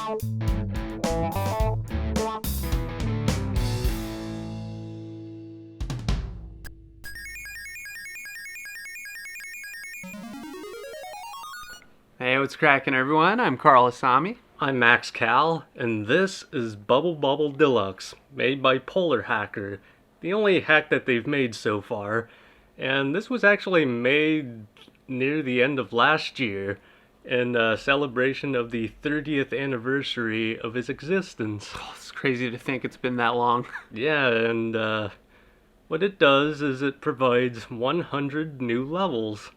Hey, what's cracking, everyone? I'm Carl Asami. I'm Max Cal, and this is Bubble Bobble Deluxe, made by Polar Hacker, the only hack that they've made so far. And this was actually made near the end of last year in celebration of the 30th anniversary of its existence. Oh, it's crazy to think it's been that long. Yeah, and what it does is it provides 100 new levels.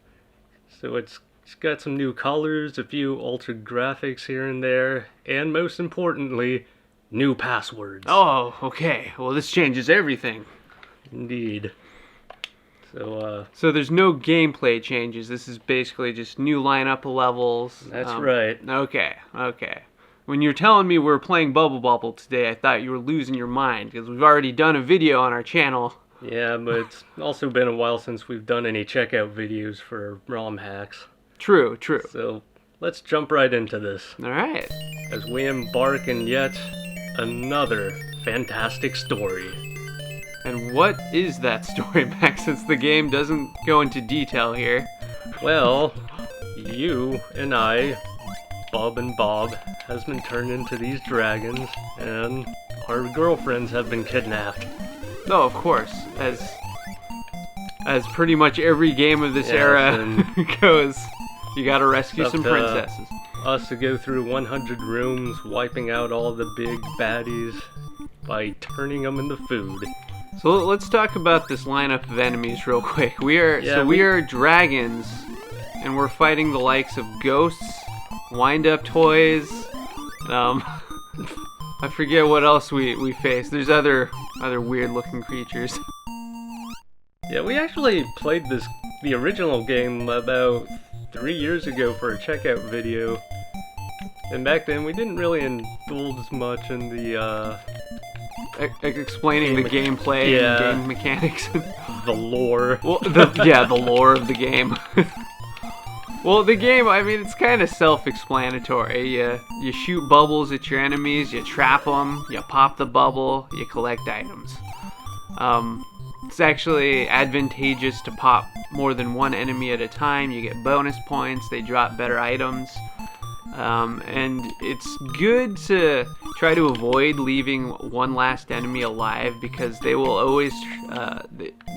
So it's got some new colors, a few altered graphics here and there, and most importantly, new passwords. Oh, okay. Well, this changes everything. Indeed. So there's no gameplay changes. This is basically just new lineup of levels. That's right. Okay. When you're telling me we're playing Bubble Bobble today, I thought you were losing your mind, because we've already done a video on our channel. Yeah, but it's also been a while since we've done any checkout videos for ROM hacks. True. So let's jump right into this, All right. as we embark in yet another fantastic story. And what is that story, Max, since the game doesn't go into detail here? Well, you and I, Bob and Bob, has been turned into these dragons, and our girlfriends have been kidnapped. Oh, of course. As pretty much every game of this era goes, you gotta rescue some princesses. Us to go through 100 rooms, wiping out all the big baddies by turning them into food. So let's talk about this lineup of enemies real quick. We are dragons, and we're fighting the likes of ghosts, wind-up toys. I forget what else we face. There's other weird-looking creatures. Yeah, we actually played the original game about 3 years ago for a checkout video. And back then we didn't really indulge much in the explaining the gameplay and game mechanics. The lore. Well, the lore of the game. Well, the game, I mean, it's kind of self-explanatory. You shoot bubbles at your enemies, you trap them, you pop the bubble, you collect items. It's actually advantageous to pop more than one enemy at a time. You get bonus points, they drop better items. And it's good to try to avoid leaving one last enemy alive, because they will always,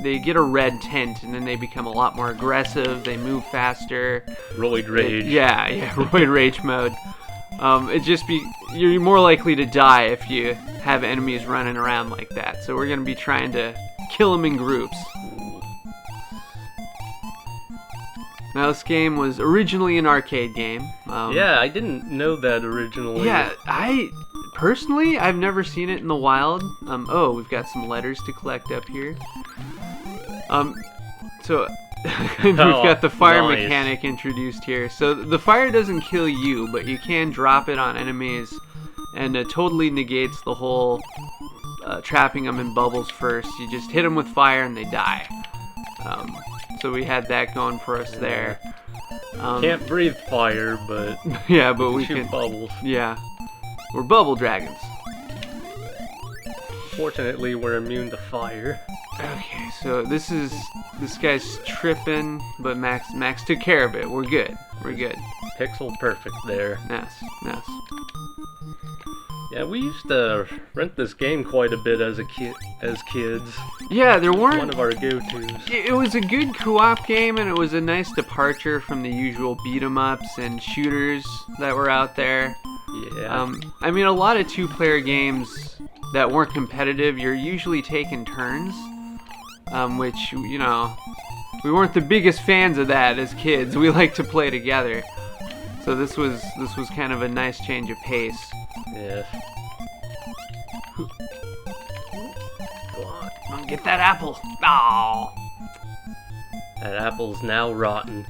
they get a red tint and then they become a lot more aggressive, they move faster. Roid rage. Yeah, roid rage mode. You're more likely to die if you have enemies running around like that. So we're going to be trying to kill them in groups. Now, this game was originally an arcade game. Yeah, I didn't know that originally. Yeah, I've never seen it in the wild. We've got some letters to collect up here. We've got the fire mechanic introduced here. So the fire doesn't kill you, but you can drop it on enemies, and it totally negates the whole trapping them in bubbles first. You just hit them with fire and they die. So we had that going for us there. Can't breathe fire, but but we shoot can bubbles. Yeah, we're bubble dragons. Fortunately, we're immune to fire. Okay, so this guy's tripping, but Max took care of it. We're good. Pixel perfect there. Nice. Yeah, we used to rent this game quite a bit as kids. Yeah, there weren't... One of our go-tos. It was a good co-op game, and it was a nice departure from the usual beat-em-ups and shooters that were out there. Yeah. I mean, a lot of two-player games that weren't competitive, you're usually taking turns, which, we weren't the biggest fans of that as kids. We like to play together. So this was kind of a nice change of pace. Yes. Go on. Get that apple. Oh. That apple's now rotten.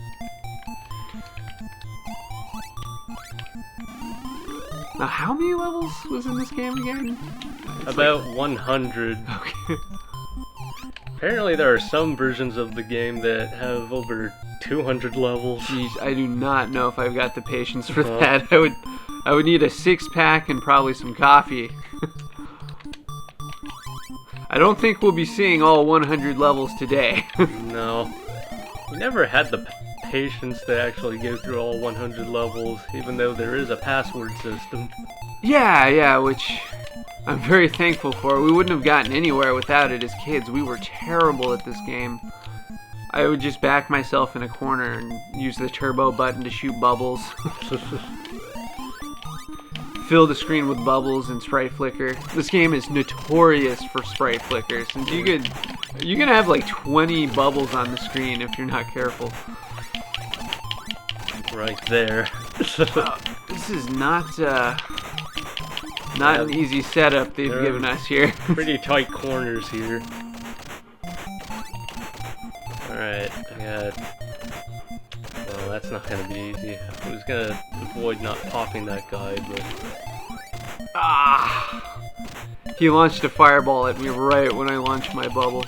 Now, how many levels was in this game again? About 100. Okay. Apparently there are some versions of the game that have over 200 levels. Jeez, I do not know if I've got the patience for that. I would need a 6-pack and probably some coffee. I don't think we'll be seeing all 100 levels today. No. We never had the patience to actually go through all 100 levels, even though there is a password system. Yeah, which I'm very thankful for. We wouldn't have gotten anywhere without it as kids. We were terrible at this game. I would just back myself in a corner and use the turbo button to shoot bubbles. Fill the screen with bubbles and sprite flicker. This game is notorious for sprite flickers, and you can have like 20 bubbles on the screen if you're not careful. Right there. This is not an easy setup they've given us here. Pretty tight corners here. Alright, I got... Well, that's not gonna be easy. I was gonna avoid not popping that guy, but... Ah! He launched a fireball at me right when I launched my bubble.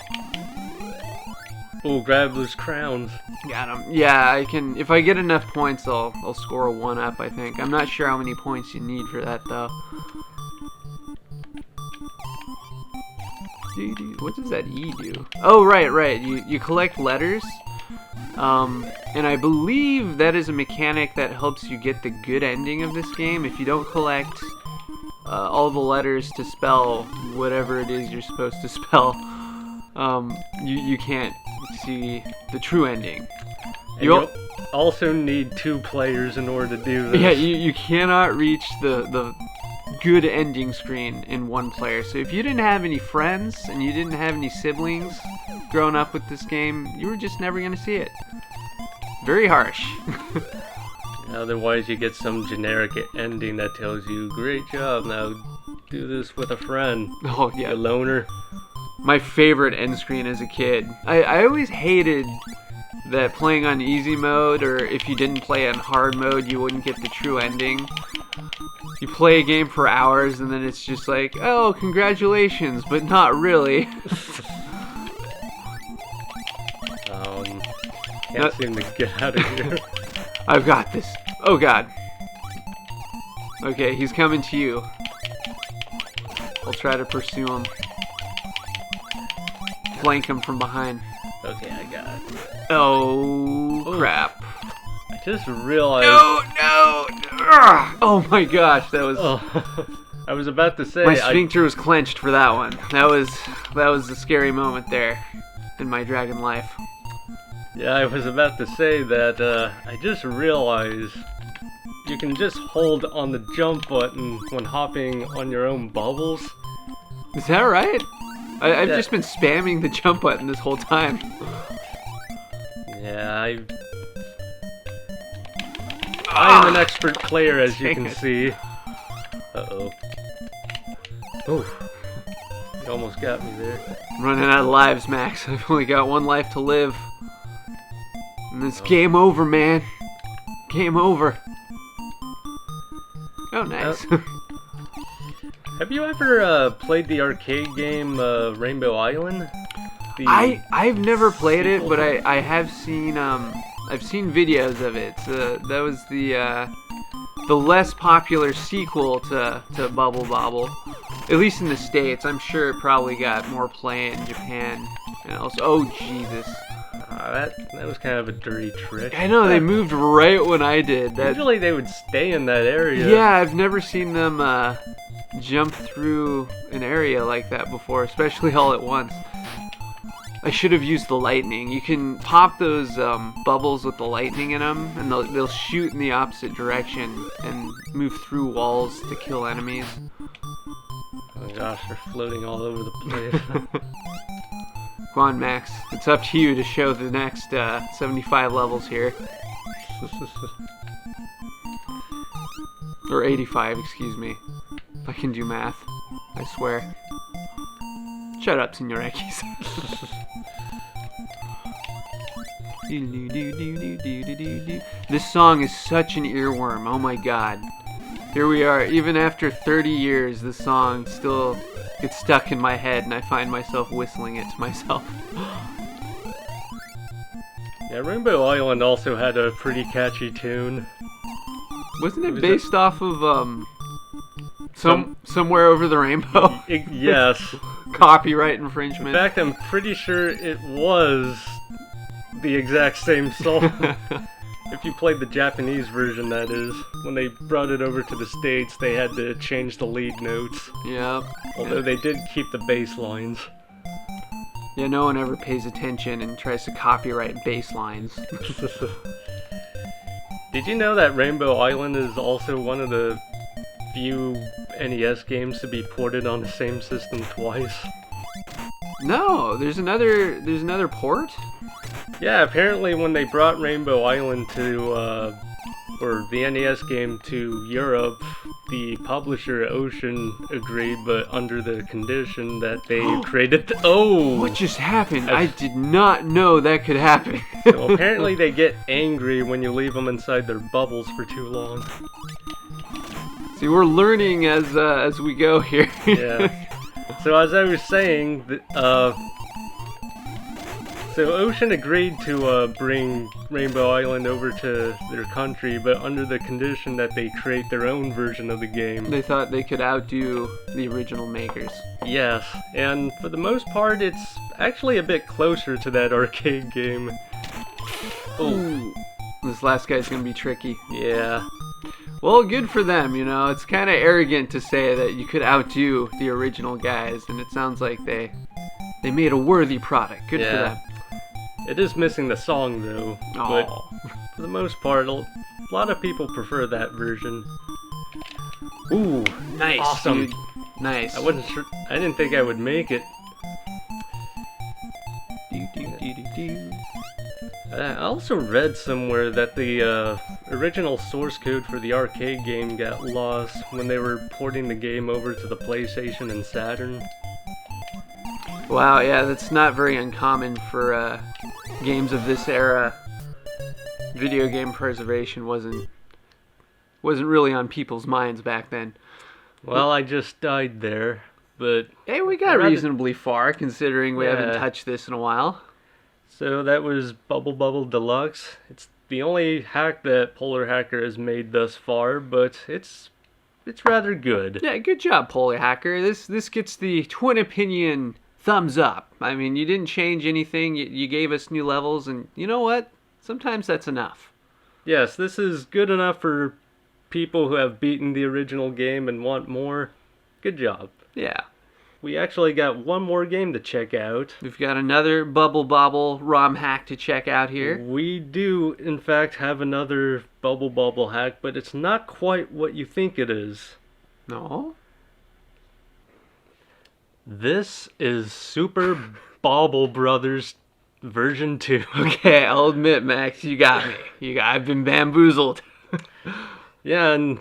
Oh, grab those crowns. Got him. Yeah, I can... If I get enough points, I'll score a 1-up, I think. I'm not sure how many points you need for that, though. What does that E do? Oh, right. You collect letters. And I believe that is a mechanic that helps you get the good ending of this game. If you don't collect all the letters to spell whatever it is you're supposed to spell, you can't see the true ending. You also need 2 players in order to do this. Yeah, you cannot reach the good ending screen in 1 player. So if you didn't have any friends and you didn't have any siblings growing up with this game, you were just never going to see it. Very harsh. Otherwise you get some generic ending that tells you, great job, now do this with a friend. Oh yeah. A loner. My favorite end screen as a kid. I always hated that playing on easy mode, or if you didn't play on hard mode, you wouldn't get the true ending. You play a game for hours and then it's just like, oh, congratulations, but not really. Can't seem to get out of here. I've got this. Oh god. Okay, he's coming to you. I'll try to pursue him. Flank him from behind. Okay, I got it. Oh, crap. I just realized... No! Ugh. Oh my gosh, that was... Oh, I was about to say... My sphincter was clenched for that one. That was a scary moment there in my dragon life. Yeah, I was about to say that I just realized you can just hold on the jump button when hopping on your own bubbles. Is that right? I've just been spamming the jump button this whole time. Yeah, I'm an expert player, as you can see. Uh-oh. Oh, you almost got me there. I'm running out of lives, Max. I've only got 1 life to live. And it's game over, man. Game over. Oh, nice. Have you ever played the arcade game Rainbow Island? I've never played it, but I have seen I've seen videos of it. That was the less popular sequel to Bubble Bobble, at least in the States. I'm sure it probably got more play in Japan and also. Oh Jesus! That was kind of a dirty trick. I know, they moved right when I did. Usually they would stay in that area. Yeah, I've never seen them jump through an area like that before, especially all at once. I should have used the lightning. You can pop those bubbles with the lightning in them, and they'll shoot in the opposite direction and move through walls to kill enemies. Oh my gosh, they're floating all over the place. Come on, Max. It's up to you to show the next 75 levels here. Or 85, excuse me. I can do math. I swear. Shut up, Senor X. This song is such an earworm. Oh my god. Here we are. Even after 30 years, this song still gets stuck in my head, and I find myself whistling it to myself. Yeah, Rainbow Island also had a pretty catchy tune. Wasn't it based off of Somewhere Over the Rainbow? Yes. Copyright In infringement. fact, I'm pretty sure it was the exact same song. If you played the Japanese version, that is. When they brought it over to the States, they had to change the lead notes. Yep. Although they did keep the bass lines. Yeah, no one ever pays attention and tries to copyright bass lines. Did you know that Rainbow Island is also one of the few NES games to be ported on the same system twice? No, there's another port? Yeah, apparently when they brought Rainbow Island to, or the NES game to Europe, the publisher Ocean agreed, but under the condition that they created What just happened? I did not know that could happen. So apparently they get angry when you leave them inside their bubbles for too long. See, we're learning as we go here. Yeah. So as I was saying, so Ocean agreed to bring Rainbow Island over to their country, but under the condition that they create their own version of the game. They thought they could outdo the original makers. Yes, and for the most part, it's actually a bit closer to that arcade game. Ooh. This last guy's gonna be tricky. Yeah. Well, good for them, you know. It's kind of arrogant to say that you could outdo the original guys, and it sounds like they made a worthy product. Good for them. It is missing the song, though. But for the most part, a lot of people prefer that version. Ooh, Nice, awesome. dude. Nice. I wasn't sure. I didn't think I would make it. I also read somewhere that the original source code for the arcade game got lost when they were porting the game over to the PlayStation and Saturn. Wow, yeah, that's not very uncommon for games of this era. Video game preservation wasn't really on people's minds back then. Well, I just died there, but... Hey, we got reasonably far, considering we haven't touched this in a while. So that was Bubble Bobble Deluxe. It's the only hack that Polar Hacker has made thus far, but it's rather good. Yeah, good job, Polar Hacker. This gets the Twin Opinion thumbs up. I mean, you didn't change anything. You gave us new levels, and you know what? Sometimes that's enough. Yes, this is good enough for people who have beaten the original game and want more. Good job. Yeah. We actually got one more game to check out. We've got another Bubble Bobble Rom hack to check out here. We do, in fact, have another Bubble Bobble hack, but it's not quite what you think it is. No? This is Super Bobble Brothers version 2. Okay, I'll admit, Max, you got me. I've been bamboozled. Yeah, and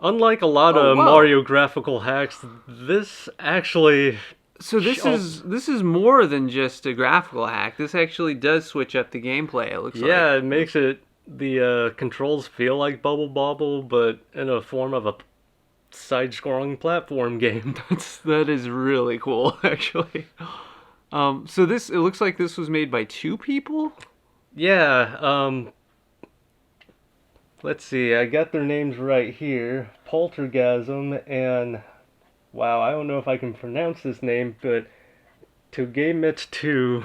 unlike a lot of Mario graphical hacks, this actually... So this is more than just a graphical hack. This actually does switch up the gameplay, it looks like. Yeah, it makes the controls feel like Bubble Bobble, but in a form of a side-scrolling platform game. That is really cool, actually. So it looks like this was made by 2 people? Yeah, let's see, I got their names right here. Poltergasm and... Wow, I don't know if I can pronounce this name, but Togemet2.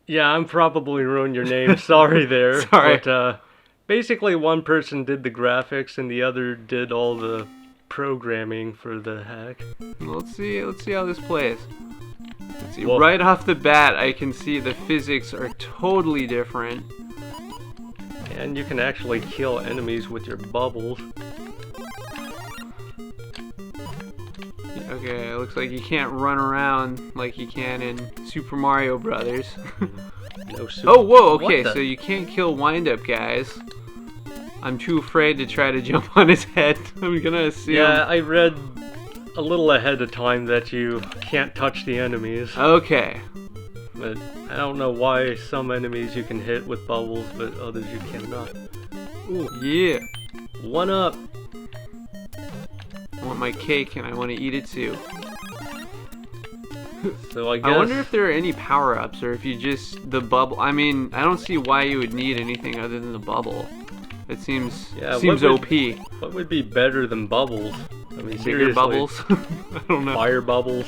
Yeah, I'm probably ruining your name. Sorry there. Sorry. But basically one person did the graphics and the other did all the programming for the hack. Let's see how this plays. Let's see. Well, right off the bat, I can see the physics are totally different. And you can actually kill enemies with your bubbles. Okay, it looks like you can't run around like you can in Super Mario Brothers. No Oh, whoa, okay, so you can't kill wind-up guys. I'm too afraid to try to jump on his head. I'm gonna assume. Yeah, I read a little ahead of time that you can't touch the enemies. Okay. But I don't know why some enemies you can hit with bubbles, but others you cannot. Ooh, Yeah. one up. I want my cake and I want to eat it too. So I guess... I wonder if there are any power-ups or if you just... the bubble... I mean, I don't see why you would need anything other than the bubble. It seems Yeah, OP. What would be better than bubbles? I mean, Bigger seriously. bubbles? I don't know. Fire bubbles.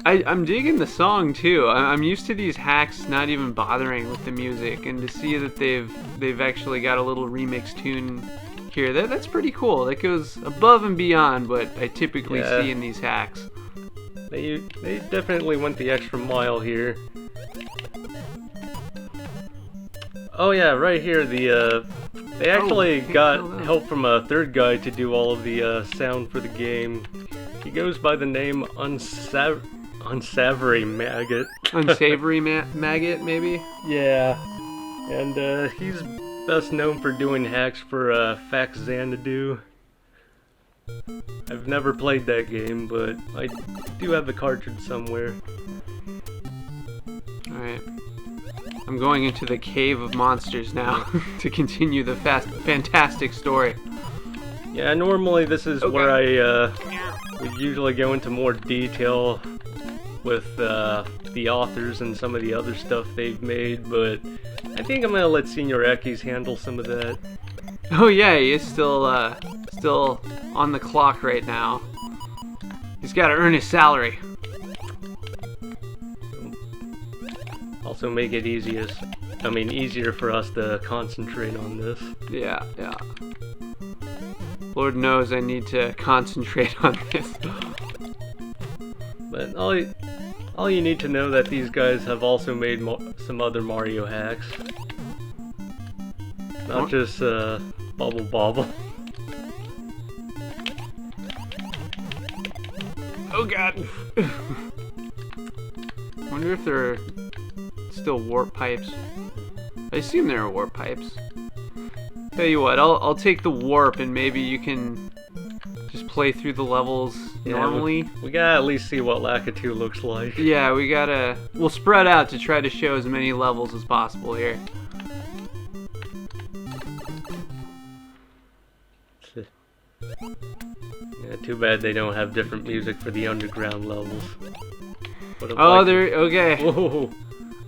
I'm digging the song too. I'm used to these hacks not even bothering with the music, and to see that they've actually got a little remix tune here, that's pretty cool. That goes above and beyond what I typically see in these hacks. They definitely went the extra mile here. Oh yeah, right here they actually got help from a third guy to do all of the sound for the game. He goes by the name Unsavory Maggot. Unsavory Maggot, maybe? Yeah. And he's best known for doing hacks for Fax Xanadu. I've never played that game, but I do have the cartridge somewhere. Alright. I'm going into the Cave of Monsters now to continue the fantastic story. Yeah, normally this is where I would usually go into more detail with the authors and some of the other stuff they've made, but I think I'm gonna let Senior Ekis handle some of that. Oh yeah, he is still on the clock right now. He's got to earn his salary. Also make it easier for us to concentrate on this. Yeah. Lord knows I need to concentrate on this. But all you need to know that these guys have also made some other Mario hacks. Not just Bubble Bobble. Oh god! I wonder if there are still warp pipes. I assume there are warp pipes. Tell you what, I'll take the warp and maybe you can just play through the levels normally. We gotta at least see what Lakitu looks like. Yeah, we'll spread out to try to show as many levels as possible here. Yeah, too bad they don't have different music for the underground levels. Oh, they're okay. Whoa,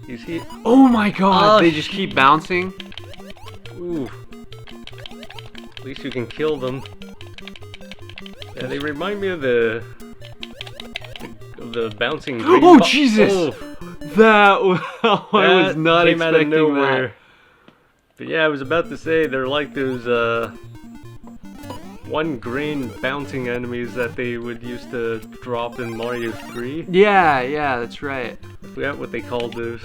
you see? Oh my god, they just keep bouncing. Ooh. At least you can kill them. Yeah, they remind me of the bouncing green. Oh Jesus! Oh. I was not expecting that. But yeah, I was about to say they're like those one green bouncing enemies that they would used to drop in Mario 3. Yeah, that's right. I forgot what they called those.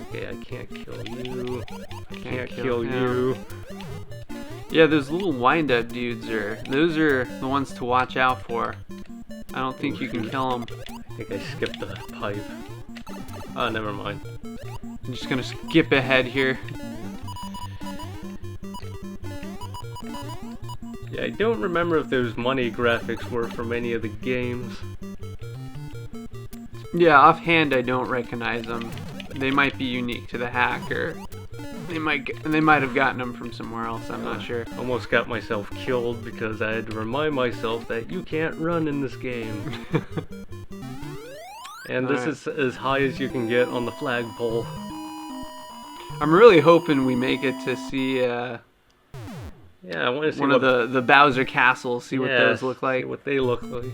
Okay, I can't kill you. I can't kill you. Yeah, those little wind-up dudes those are the ones to watch out for. I don't think you can kill them. I think I skipped the pipe. Oh, never mind. I'm just gonna skip ahead here. Yeah, I don't remember if those money graphics were from any of the games. Yeah, offhand I don't recognize them. They might be unique to the hack, or they might have gotten them from somewhere else. I'm not sure. Almost got myself killed because I had to remind myself that you can't run in this game. And this is as high as you can get on the flagpole. I'm really hoping we make it to see. Yeah, I want to see one of the Bowser castles. See what those look like. See what they look like.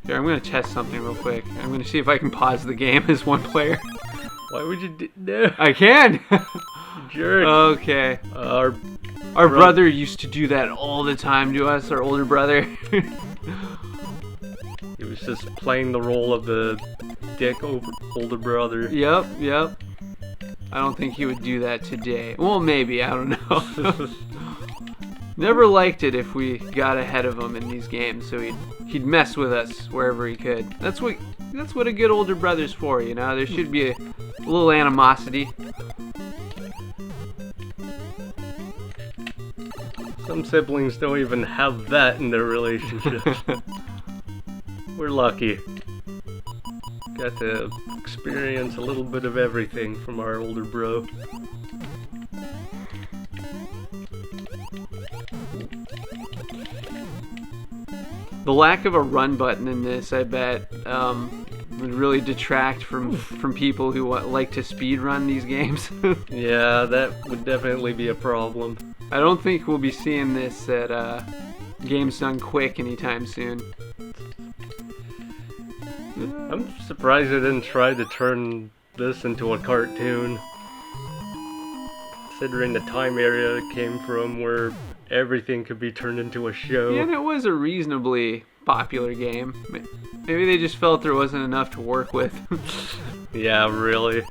Here, I'm gonna test something real quick. I'm gonna see if I can pause the game as one player. Why would you do no? I can! Jerk. Okay. Our brother used to do that all the time to us, our older brother. He was just playing the role of the dick older brother. Yep. I don't think he would do that today. Well, maybe, I don't know. Never liked it if we got ahead of him in these games, so he'd mess with us wherever he could. That's what a good older brother's for, you know? There should be a little animosity. Some siblings don't even have that in their relationship. We're lucky. Got to experience a little bit of everything from our older bro. The lack of a run button in this, I bet, would really detract from people who like to speed run these games. Yeah, that would definitely be a problem. I don't think we'll be seeing this at Games Done Quick anytime soon. I'm surprised they didn't try to turn this into a cartoon. Considering the time area it came from, where everything could be turned into a show. Yeah, and it was a reasonably popular game. Maybe they just felt there wasn't enough to work with. Yeah, really.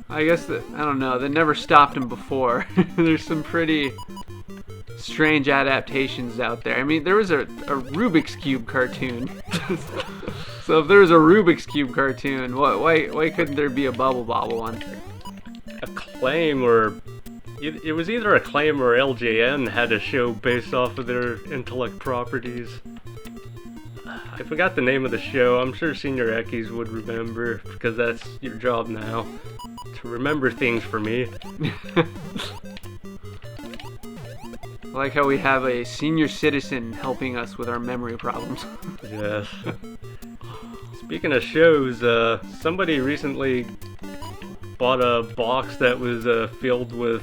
I guess that, I don't know, that never stopped them before. There's some pretty strange adaptations out there. I mean, there was a Rubik's Cube cartoon. So if there was a Rubik's Cube cartoon, why couldn't there be a Bubble Bobble one? Acclaim, or it was either Acclaim or LJN had a show based off of their intellect properties. I forgot the name of the show. I'm sure Senior Ekis would remember, because that's your job now, to remember things for me. I like how we have a senior citizen helping us with our memory problems. Yes. Speaking of shows, somebody recently bought a box that was filled with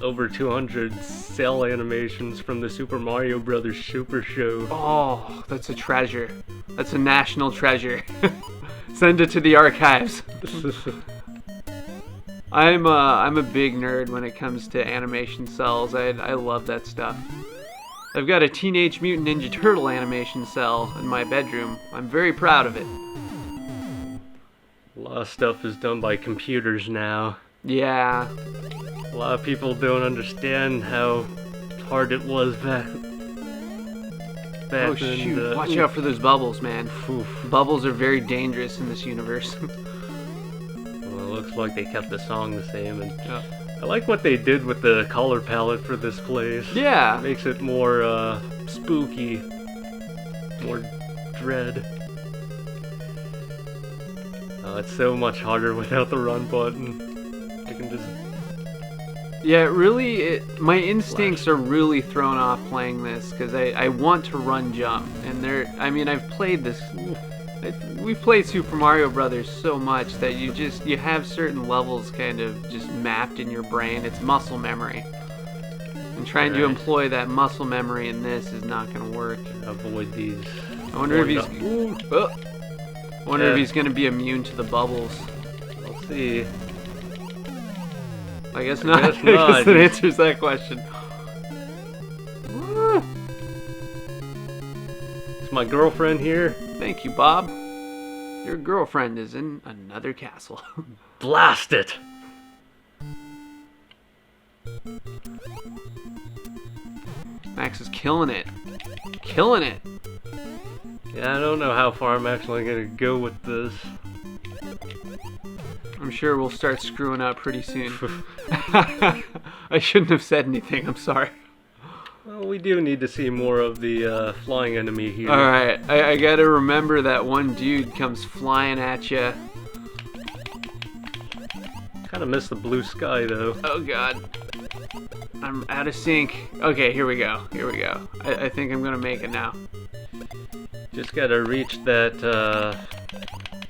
over 200 cell animations from the Super Mario Bros. Super Show. Oh, that's a treasure. That's a national treasure. Send it to the archives. I'm a big nerd when it comes to animation cells. I love that stuff. I've got a Teenage Mutant Ninja Turtle animation cell in my bedroom. I'm very proud of it. A lot of stuff is done by computers now. Yeah. A lot of people don't understand how hard it was back Oh shoot, watch out for those bubbles, man. Oof. Bubbles are very dangerous in this universe. Well, it looks like they kept the song the same, and Yeah. I like what they did with the color palette for this place. Yeah. It makes it more spooky, more dread. It's so much harder without the run button. I can just... Yeah, my instincts are really thrown off playing this, because I want to run jump, and I've played this, we've played Super Mario Brothers so much that you have certain levels kind of just mapped in your brain. It's muscle memory. And trying to employ that muscle memory in this is not going to work. Avoid these. I wonder if he's going to be immune to the bubbles. We'll see. I guess not. I guess not. guess that answers that question. Is my girlfriend here? Thank you, Bob. Your girlfriend is in another castle. Blast it! Max is killing it. Killing it. Yeah, I don't know how far I'm actually gonna go with this. I'm sure we'll start screwing up pretty soon. I shouldn't have said anything, I'm sorry. Well, we do need to see more of the flying enemy here. Alright, I gotta remember that one dude comes flying at you. Kinda miss the blue sky though. Oh god. I'm out of sync. Okay, here we go. Here we go. I think I'm gonna make it now. Just gotta reach that,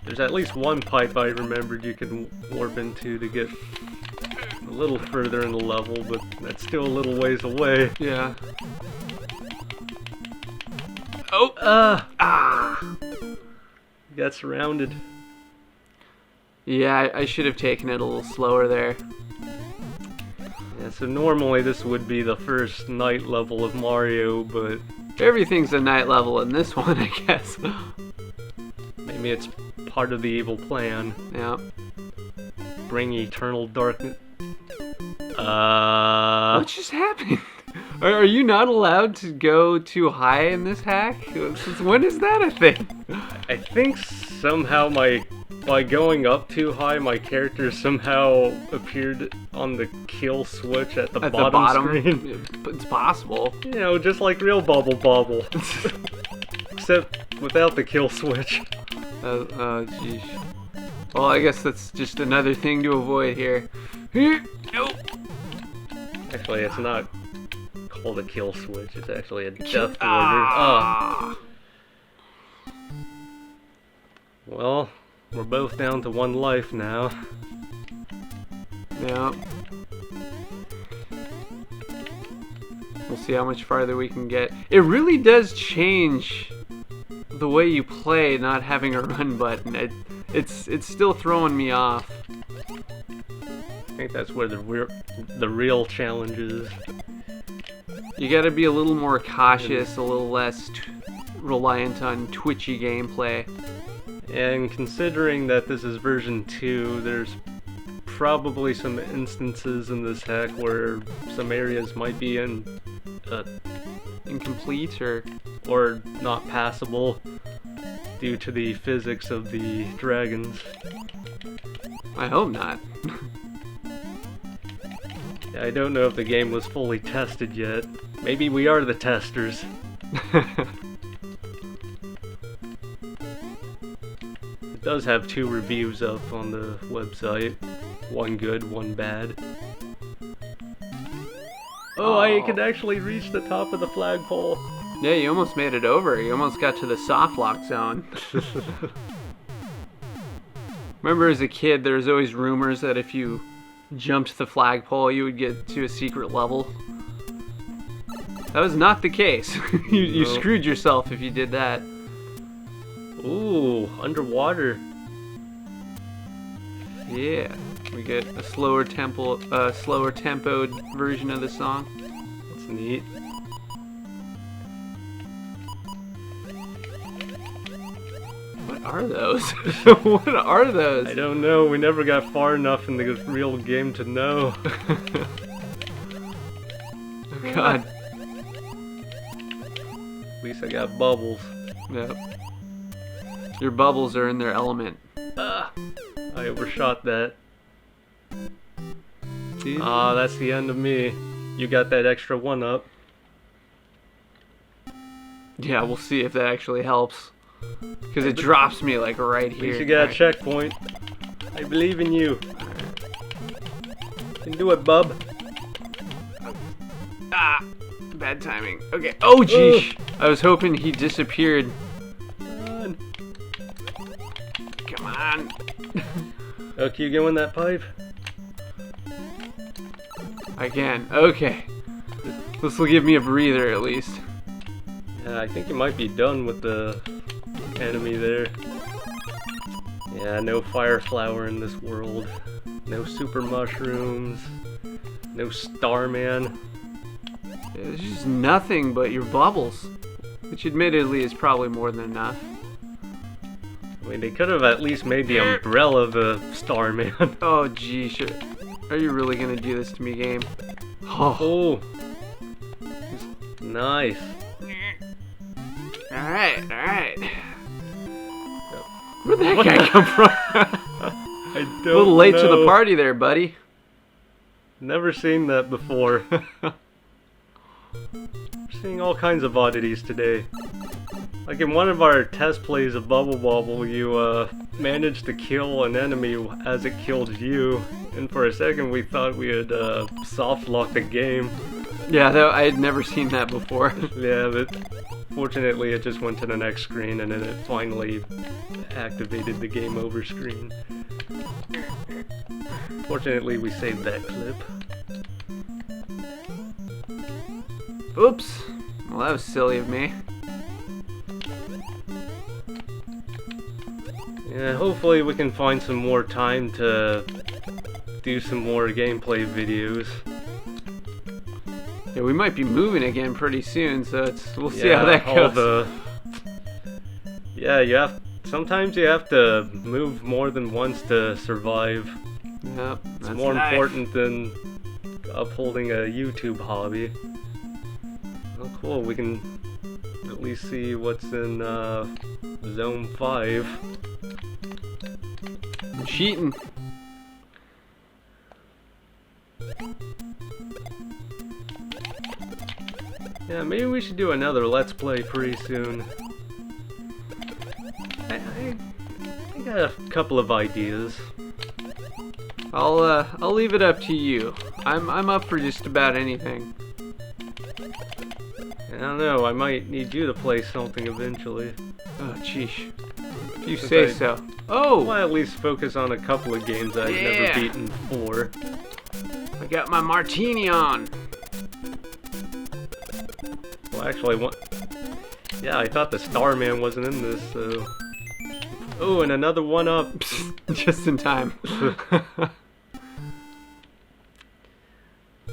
there's at least one pipe I remembered you can warp into to get a little further in the level, but that's still a little ways away. Yeah. Oh! Got surrounded. Yeah, I should have taken it a little slower there. Yeah, so normally this would be the first night level of Mario, but... Everything's a night level in this one, I guess. Maybe it's part of the evil plan. Yeah. Bring eternal darkness. What just happened? Are you not allowed to go too high in this hack? Since when is that a thing? I think somehow by going up too high, my character somehow appeared on the kill switch at the bottom screen. It's possible. You know, just like real Bubble Bobble. Except without the kill switch. Oh, jeez. Well, I guess that's just another thing to avoid here. Nope. Actually, it's not called a kill switch. It's actually a death order. Well, we're both down to 1 life now. Yeah. We'll see how much farther we can get. It really does change the way you play not having a run button. It's still throwing me off. I think that's where the real challenge is. You gotta be a little more cautious, a little less reliant on twitchy gameplay. And considering that this is version 2, there's probably some instances in this hack where some areas might be Incomplete or not passable due to the physics of the dragons. I hope not. I don't know if the game was fully tested yet. Maybe we are the testers. It does have 2 reviews up on the website. 1 good, 1 bad. Oh, I could actually reach the top of the flagpole. Yeah, you almost made it over. You almost got to the soft lock zone. Remember as a kid, there was always rumors that if you jumped the flagpole, you would get to a secret level. That was not the case. you screwed yourself if you did that. Ooh, underwater. Yeah, we get a slower tempoed version of the song. That's neat. What are those? What are those? I don't know. We never got far enough in the real game to know. Oh God. At least I got bubbles. Yep. Your bubbles are in their element. I overshot that. Ah, that's the end of me. You got that extra 1 up. Yeah, we'll see if that actually helps. Because it drops me like right At here. least you got a checkpoint. I believe in you. You can do it, bub. Ah! Bad timing. Okay. Oh, jeez. I was hoping he disappeared. Come on. Oh, can you go in that pipe? I can. Okay. This will give me a breather at least. Yeah, I think you might be done with the enemy there. Yeah, no fire flower in this world. No super mushrooms. No Starman. There's just nothing but your bubbles. Which admittedly is probably more than enough. I mean, they could have at least made the umbrella the Starman. Oh, geez. Are you really gonna do this to me, game? Oh. Nice. Alright. Where'd that guy come from? I don't A little late know. to the party there, buddy. Never seen that before. Seeing all kinds of oddities today. Like in one of our test plays of Bubble Bobble, you managed to kill an enemy as it killed you, and for a second we thought we had soft locked the game. Yeah, I had never seen that before. Yeah, but fortunately it just went to the next screen and then it finally activated the game over screen. Fortunately we saved that clip. Oops. Well, that was silly of me. Yeah, hopefully we can find some more time to do some more gameplay videos. Yeah, we might be moving again pretty soon, so we'll see how that goes. Sometimes you have to move more than once to survive. Yep, It's more important than upholding a YouTube hobby. Oh cool, we can at least see what's in Zone 5. I'm cheating. Yeah, maybe we should do another Let's Play pretty soon. I got a couple of ideas. I'll leave it up to you. I'm up for just about anything. I don't know, I might need you to play something eventually. Oh, jeez. If you say so. Well, Oh! at least focus on a couple of games I've never beaten before. I got my martini on. Well, actually, yeah, I thought the Starman wasn't in this, so... Oh, and another one up. Just in time.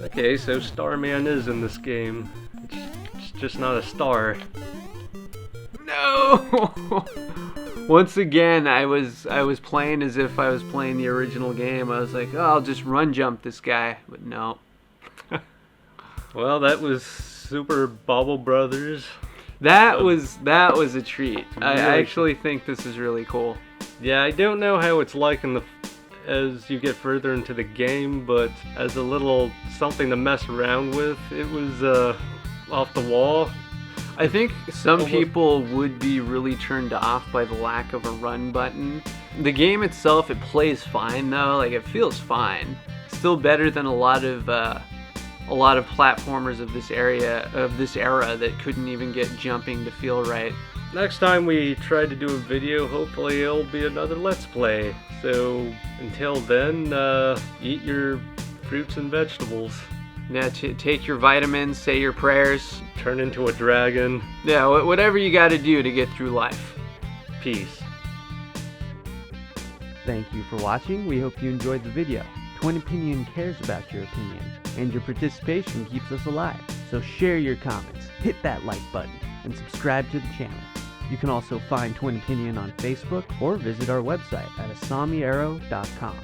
Okay, so Starman is in this game. It's just not a star. No! Once again, I was playing as if I was playing the original game. I was like, oh, I'll just run jump this guy, but no. Well, that was Super Bobble Brothers. That was a treat. I Really? actually think this is really cool. Yeah, I don't know how it's like as you get further into the game, but as a little something to mess around with, it was off the wall. I think some people would be really turned off by the lack of a run button. The game itself, it plays fine though. Like, it feels fine. Still better than a lot of platformers of this era that couldn't even get jumping to feel right. Next time we try to do a video, hopefully it'll be another Let's Play. So until then, eat your fruits and vegetables. Yeah, take your vitamins, say your prayers. Turn into a dragon. Yeah, whatever you got to do to get through life. Peace. Thank you for watching. We hope you enjoyed the video. Twin Opinion cares about your opinion, and your participation keeps us alive. So share your comments, hit that like button, and subscribe to the channel. You can also find Twin Opinion on Facebook or visit our website at asamiarrow.com.